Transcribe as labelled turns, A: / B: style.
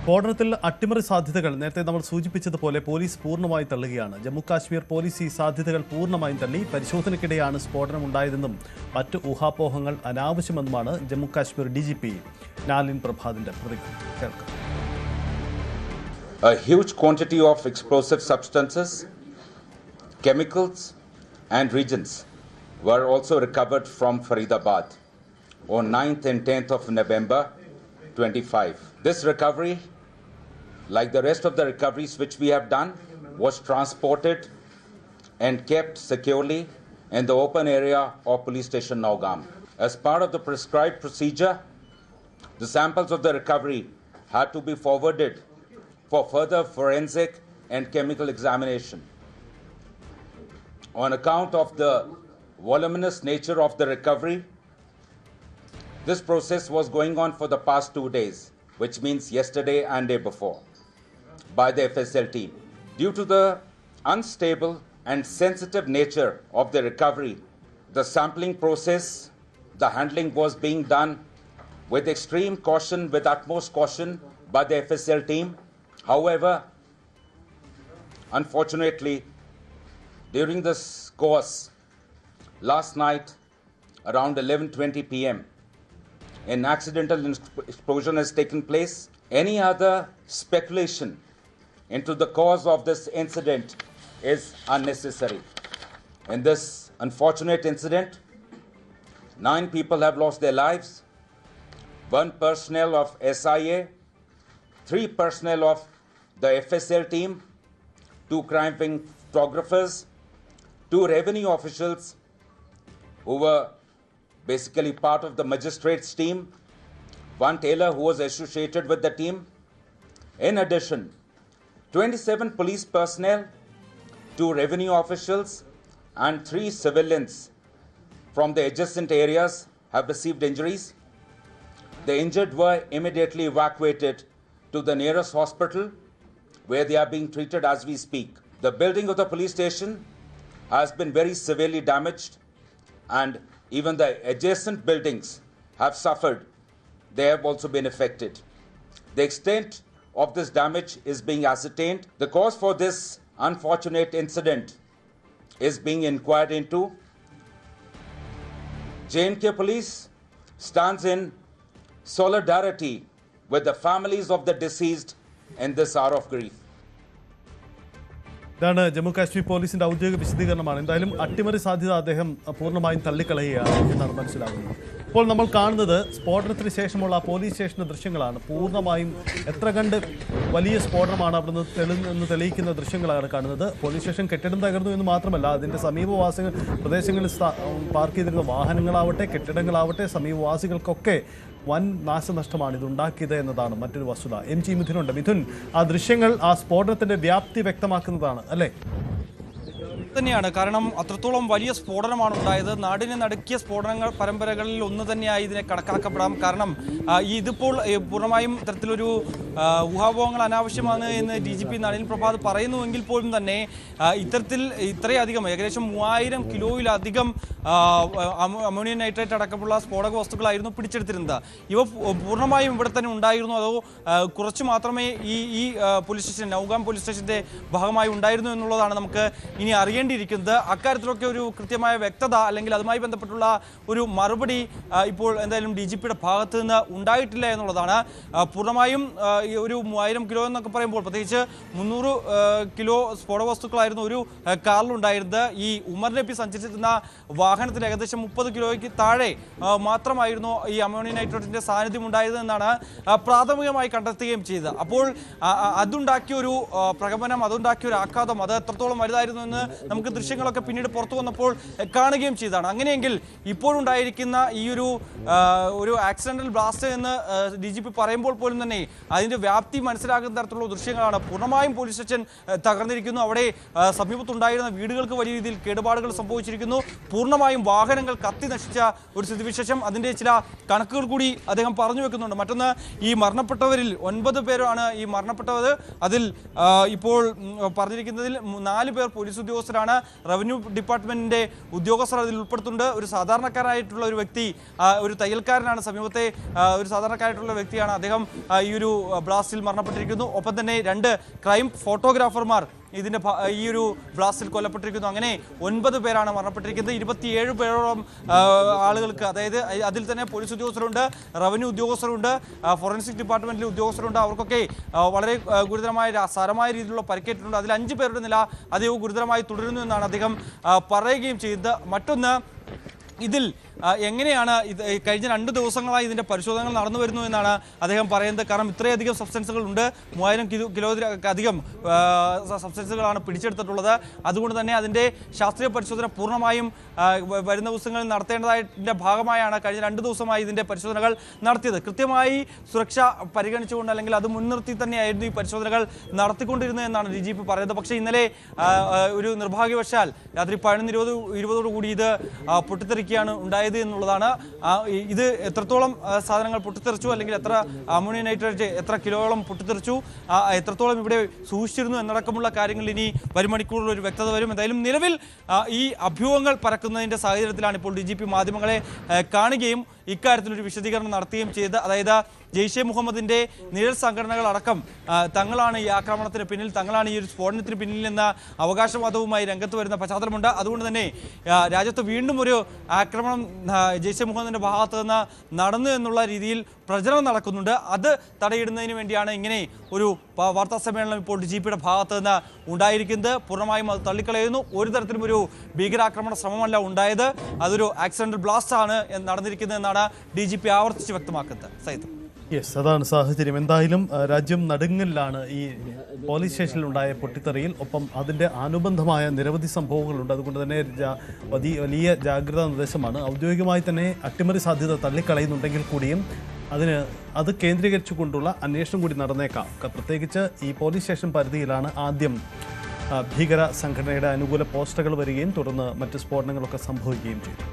A: സ്ഫോടനത്തിൽ അട്ടിമറി സാധ്യതകൾ നേരത്തെ നമ്മൾ സൂചിപ്പിച്ചതുപോലെ പോലീസ് പൂർണ്ണമായി തള്ളുകയാണ്. ജമ്മു കാശ്മീർ പോലീസ് ഈ സാധ്യതകൾ പൂർണ്ണമായും തള്ളി. പരിശോധനയ്ക്കിടെയാണ് സ്ഫോടനം ഉണ്ടായതെന്നും മറ്റ് ഊഹാപോഹങ്ങൾ അനാവശ്യമെന്നുമാണ് ജമ്മു കാശ്മീർ DGP നാലിൻ പ്രഭാതിന്റെ പ്രതികരണം. കേൾക്കാം.
B: A huge quantity of explosive substances, chemicals and reagents were also recovered from Faridabad on 9th and 10th of November 25. This recovery, like the rest of the recoveries which we have done, was transported and kept securely in the open area of police station Naugam. As part of the prescribed procedure, the samples of the recovery had to be forwarded for further forensic and chemical examination. On account of the voluminous nature of the recovery, this process was going on for the past 2 days, which means yesterday and day before, by the FSL team. Due to the unstable and sensitive nature of the recovery, the sampling process, the handling was being done with extreme caution, with utmost caution by the FSL team. However, unfortunately, during this course, last night around 11:20 p.m., an accidental explosion has taken place. Any other speculation into the cause of this incident is unnecessary. In this unfortunate incident, 9 people have lost their lives, 1 personnel of SIA, 3 personnel of the FSL team, 2 crime-wing photographers, 2 revenue officials who were basically part of the magistrates team, 1 tailor who was associated with the team. In addition, 27 police personnel, 2 revenue officials and 3 civilians from the adjacent areas have received injuries. The injured were immediately evacuated to the nearest hospital where they are being treated as we speak. The building of the police station has been very severely damaged, and even the adjacent buildings have suffered. They have also been affected. The extent of this damage is being ascertained. The cause for this unfortunate incident is being inquired into. J&K Police stands in solidarity with the families of the deceased in this hour of grief.
A: ഇതാണ് ജമ്മു കാശ്മീർ പോലീസിന്റെ ഔദ്യോഗിക വിശദീകരണമാണ്. എന്തായാലും അട്ടിമറി സാധ്യത അദ്ദേഹം പൂർണ്ണമായും തള്ളിക്കളയുകയാണ് എന്നാണ് മനസ്സിലാകുന്നത്. ഇപ്പോൾ നമ്മൾ കാണുന്നത് സ്ഫോടനത്തിന് ശേഷമുള്ള പോലീസ് സ്റ്റേഷന്റെ ദൃശ്യങ്ങളാണ്. പൂർണ്ണമായും എത്ര കണ്ട് വലിയ സ്ഫോടനമാണ് അവിടെ നിന്ന് തെളിയിക്കുന്ന ദൃശ്യങ്ങളാണ് കാണുന്നത്. പോലീസ് സ്റ്റേഷൻ കെട്ടിടം തകർന്നു എന്ന് മാത്രമല്ല, അതിൻ്റെ സമീപവാസികൾ പ്രദേശങ്ങളിൽ പാർക്ക് ചെയ്തിരുന്ന വാഹനങ്ങളാവട്ടെ, കെട്ടിടങ്ങളാവട്ടെ, സമീപവാസികൾക്കൊക്കെ വൻ നാശനഷ്ടമാണ് ഇതുണ്ടാക്കിയത് എന്നതാണ് മറ്റൊരു വസ്തുത. MG മിഥുനുണ്ട്. മിഥുൻ, ആ ദൃശ്യങ്ങൾ ആ സ്ഫോടനത്തിന്റെ വ്യാപ്തി വ്യക്തമാക്കുന്നതാണ് അല്ലേ?
C: തന്നെയാണ്. കാരണം അത്രത്തോളം വലിയ സ്ഫോടനമാണ് ഉണ്ടായത്. നാടിനെ നടുക്കിയ സ്ഫോടനങ്ങൾ പരമ്പരകളിൽ ഒന്ന് തന്നെയായി ഇതിനെ കണക്കാക്കപ്പെടാം. കാരണം ഇതിപ്പോൾ പൂർണ്ണമായും ഇത്തരത്തിലൊരു ഊഹാപോഹങ്ങൾ അനാവശ്യമാണ് എന്ന് DGP നളിൻ പ്രഭാത് പറയുന്നുവെങ്കിൽ പോലും തന്നെ ഇത്രയധികം ഏകദേശം 3000 കിലോയിലധികം അമോണിയം നൈട്രേറ്റ് അടക്കമുള്ള സ്ഫോടക വസ്തുക്കളായിരുന്നു പിടിച്ചെടുത്തിരുന്നത്. ഇവ പൂർണ്ണമായും ഇവിടെ തന്നെ ഉണ്ടായിരുന്നു, അതോ കുറച്ച് മാത്രമേ ഈ പോലീസ് സ്റ്റേഷൻ, നൗഗാം പോലീസ് സ്റ്റേഷന്റെ ഭാഗമായി ഉണ്ടായിരുന്നു എന്നുള്ളതാണ് നമുക്ക് ഇനി അറിയേണ്ടിയിരിക്കുന്നത്. അക്കാര്യത്തിലൊക്കെ ഒരു കൃത്യമായ വ്യക്തത അല്ലെങ്കിൽ അതുമായി ബന്ധപ്പെട്ടുള്ള ഒരു മറുപടി ഇപ്പോൾ എന്തായാലും DGPയുടെ ഭാഗത്ത് നിന്ന് ഉണ്ടായിട്ടില്ല എന്നുള്ളതാണ്. പൂർണ്ണമായും ഈ ഒരു 3000 കിലോ എന്നൊക്കെ പറയുമ്പോൾ പ്രത്യേകിച്ച് 300 കിലോ സ്ഫോടക വസ്തുക്കളായിരുന്നു ഒരു കാറിലുണ്ടായിരുന്നത്. ഈ ഉമർ നബി സഞ്ചരിച്ചിരുന്ന വാഹനത്തിൽ ഏകദേശം 30 കിലോയ്ക്ക് താഴെ മാത്രമായിരുന്നു ഈ അമോണിയം നൈട്രേറ്റിന്റെ സാന്നിധ്യം ഉണ്ടായത് എന്നാണ് പ്രാഥമികമായി കണ്ടെത്തുകയും ചെയ്തത്. അപ്പോൾ അതുണ്ടാക്കിയ ഒരു പ്രകമ്പനം, അതുണ്ടാക്കിയ ഒരു ആഘാതം, അത് എത്രത്തോളം വലുതായിരുന്നു എന്ന് നമുക്ക് ദൃശ്യങ്ങളൊക്കെ പിന്നീട് പുറത്തു വന്നപ്പോൾ കാണുകയും ചെയ്തതാണ്. അങ്ങനെയെങ്കിൽ ഇപ്പോഴുണ്ടായിരിക്കുന്ന ഈ ഒരു ആക്സിഡന്റൽ ബ്ലാസ്റ്റ് എന്ന് DGP പറയുമ്പോൾ പോലും തന്നെ അതിൻ്റെ വ്യാപ്തി മനസ്സിലാക്കുന്ന തരത്തിലുള്ള ദൃശ്യങ്ങളാണ്. പൂർണ്ണമായും പോലീസ് സ്റ്റേഷൻ തകർന്നിരിക്കുന്നു. അവിടെ സമീപത്തുണ്ടായിരുന്ന വീടുകൾക്ക് വലിയ രീതിയിൽ കേടുപാടുകൾ സംഭവിച്ചിരിക്കുന്നു. പൂർണ്ണമായും വാഹനങ്ങൾ കത്തി നശിച്ച ഒരു സ്ഥിതിവിശേഷം. അതിൻ്റെ ചില കണക്കുകൾ കൂടി അദ്ദേഹം പറഞ്ഞു വെക്കുന്നുണ്ട്. മറ്റൊന്ന്, ഈ മരണപ്പെട്ടവരിൽ 9 പേരാണ് ഈ മരണപ്പെട്ടത്. അതിൽ ഇപ്പോൾ പറഞ്ഞിരിക്കുന്നതിൽ 4 പേർ പോലീസ് ഉദ്യോഗസ്ഥരാണ്. പശ്ചാത്തലത്തിലാണ് റവന്യൂ ഡിപ്പാർട്ട്മെന്റിന്റെ ഉദ്യോഗസ്ഥർ അതിൽ ഉൾപ്പെടുത്തുന്നുണ്ട്. ഒരു സാധാരണക്കാരായിട്ടുള്ള ഒരു വ്യക്തി, ഒരു തയ്യൽക്കാരനാണ്, സമീപത്തെ ഒരു സാധാരണക്കാരായിട്ടുള്ള വ്യക്തിയാണ്. അദ്ദേഹം ഈ ഒരു ബ്ലാസ്റ്റിൽ മരണപ്പെട്ടിരിക്കുന്നു. ഒപ്പം തന്നെ 2 ക്രൈം ഫോട്ടോഗ്രാഫർമാർ ഈ ഒരു ബ്ലാസ്റ്റിൽ കൊല്ലപ്പെട്ടിരിക്കുന്നു. അങ്ങനെ 9 പേരാണ് മരണപ്പെട്ടിരിക്കുന്നത്. 27 പേരോളം ആളുകൾക്ക്, അതായത് അതിൽ തന്നെ പോലീസ് ഉദ്യോഗസ്ഥരുണ്ട്, റവന്യൂ ഉദ്യോഗസ്ഥരുണ്ട്, ഫോറൻസിക് ഡിപ്പാർട്ട്മെന്റിലെ ഉദ്യോഗസ്ഥരുണ്ട്. അവർക്കൊക്കെ വളരെ സാരമായ രീതിയിലുള്ള പരിക്കേറ്റിട്ടുണ്ട്. അതിൽ 5 പേരുടെ നില അതീവ ഗുരുതരമായി തുടരുന്നു എന്നാണ് അദ്ദേഹം പറയുകയും ചെയ്തത്. മറ്റൊന്ന്, ഇതിൽ എങ്ങനെയാണ് കഴിഞ്ഞ 2 ദിവസങ്ങളായി ഇതിൻ്റെ പരിശോധനകൾ നടന്നു വരുന്നു എന്നാണ് അദ്ദേഹം പറയുന്നത്. കാരണം ഇത്രയധികം സബ്സ്റ്റൻസുകൾ ഉണ്ട്, 3000 കിലോയിലധികം സബ്സ്റ്റൻസുകളാണ് പിടിച്ചെടുത്തിട്ടുള്ളത്. അതുകൊണ്ട് തന്നെ അതിൻ്റെ ശാസ്ത്രീയ പരിശോധന പൂർണ്ണമായും വരുന്ന ദിവസങ്ങളിൽ നടത്തേണ്ടതിൻ്റെ ഭാഗമായാണ് കഴിഞ്ഞ 2 ദിവസമായി ഇതിൻ്റെ പരിശോധനകൾ നടത്തിയത്. കൃത്യമായി സുരക്ഷ പരിഗണിച്ചുകൊണ്ട്, അല്ലെങ്കിൽ അത് മുൻനിർത്തി തന്നെയായിരുന്നു ഈ പരിശോധനകൾ നടത്തിക്കൊണ്ടിരുന്നത് എന്നാണ് DGP പറയുന്നത്. പക്ഷേ ഇന്നലെ ഒരു നിർഭാഗ്യവശാൽ രാത്രി 11:20 കൂടി ഇത് പൊട്ടിത്തെറിക്കുകയാണ് ഉണ്ടായത് എന്നുള്ളതാണ്. ഇത് എത്രത്തോളം സാധനങ്ങൾ പൊട്ടിത്തെറിച്ചു, അല്ലെങ്കിൽ എത്ര അമോണിയം നൈട്രേറ്റ് എത്ര കിലോയോളം പൊട്ടിത്തെറിച്ചു, എത്രത്തോളം ഇവിടെ സൂക്ഷിച്ചിരുന്നു എന്നടക്കമുള്ള കാര്യങ്ങൾ ഇനി വരും മണിക്കൂറിൽ ഒരു വ്യക്തത വരും. എന്തായാലും നിലവിൽ ഈ അഭ്യൂഹങ്ങൾ പരക്കുന്നതിൻ്റെ സാഹചര്യത്തിലാണ് ഇപ്പോൾ DGP മാധ്യമങ്ങളെ കാണുകയും ഇക്കാര്യത്തിലൊരു വിശദീകരണം നടത്തുകയും ചെയ്ത്, അതായത് ജെയ്ഷെ മുഹമ്മദിൻ്റെ നിഴൽ സംഘടനകളടക്കം തങ്ങളാണ് ഈ ആക്രമണത്തിന് പിന്നിൽ, തങ്ങളാണ് ഈ ഒരു സ്ഫോടനത്തിന് പിന്നിൽ എന്ന അവകാശവാദവുമായി രംഗത്ത് വരുന്ന പശ്ചാത്തലമുണ്ട്. അതുകൊണ്ട് തന്നെ രാജ്യത്ത് വീണ്ടും ഒരു ആക്രമണം ജെയ്ഷെ മുഹമ്മദിൻ്റെ ഭാഗത്ത് നിന്ന് നടന്നു എന്നുള്ള രീതിയിൽ പ്രചരണം നടക്കുന്നുണ്ട്. അത് തടയിടുന്നതിന് വേണ്ടിയാണ് ഇങ്ങനെ ഒരു വാർത്താ സമ്മേളനം ഇപ്പോൾ DGPയുടെ ഭാഗത്ത് നിന്ന് ഉണ്ടായിരിക്കുന്നത്. പൂർണ്ണമായും അത് തള്ളിക്കളയുന്നു. ഒരു തരത്തിലും ഒരു ഭീകരാക്രമണ ശ്രമമല്ല ഉണ്ടായത്, അതൊരു ആക്സിഡന്റൽ ബ്ലാസ്റ്റ് ആണ് നടന്നിരിക്കുന്നത് എന്നാണ് DGP ആവർത്തിച്ച് വ്യക്തമാക്കുന്നത്. സൈദ്,
A: യെസ്, അതാണ് സാഹചര്യം. എന്തായാലും രാജ്യം നടുങ്ങലിലാണ് ഈ പോലീസ് സ്റ്റേഷനിലുണ്ടായ പൊട്ടിത്തെറിയിൽ. ഒപ്പം അതിൻ്റെ അനുബന്ധമായ നിരവധി സംഭവങ്ങളുണ്ട്. അതുകൊണ്ട് തന്നെ വലിയ ജാഗ്രതാ നിർദ്ദേശമാണ്. ഔദ്യോഗികമായി തന്നെ അട്ടിമറി സാധ്യത തള്ളിക്കളയുന്നുണ്ടെങ്കിൽ കൂടിയും അത് കേന്ദ്രീകരിച്ചുകൊണ്ടുള്ള അന്വേഷണം കൂടി നടന്നേക്കാം. പ്രത്യേകിച്ച് ഈ പോലീസ് സ്റ്റേഷൻ പരിധിയിലാണ് ആദ്യം ഭീകര സംഘടനയുടെ അനുകൂല പോസ്റ്ററുകൾ വരികയും തുടർന്ന് മറ്റ് സ്ഫോടനങ്ങളൊക്കെ സംഭവിക്കുകയും ചെയ്തു.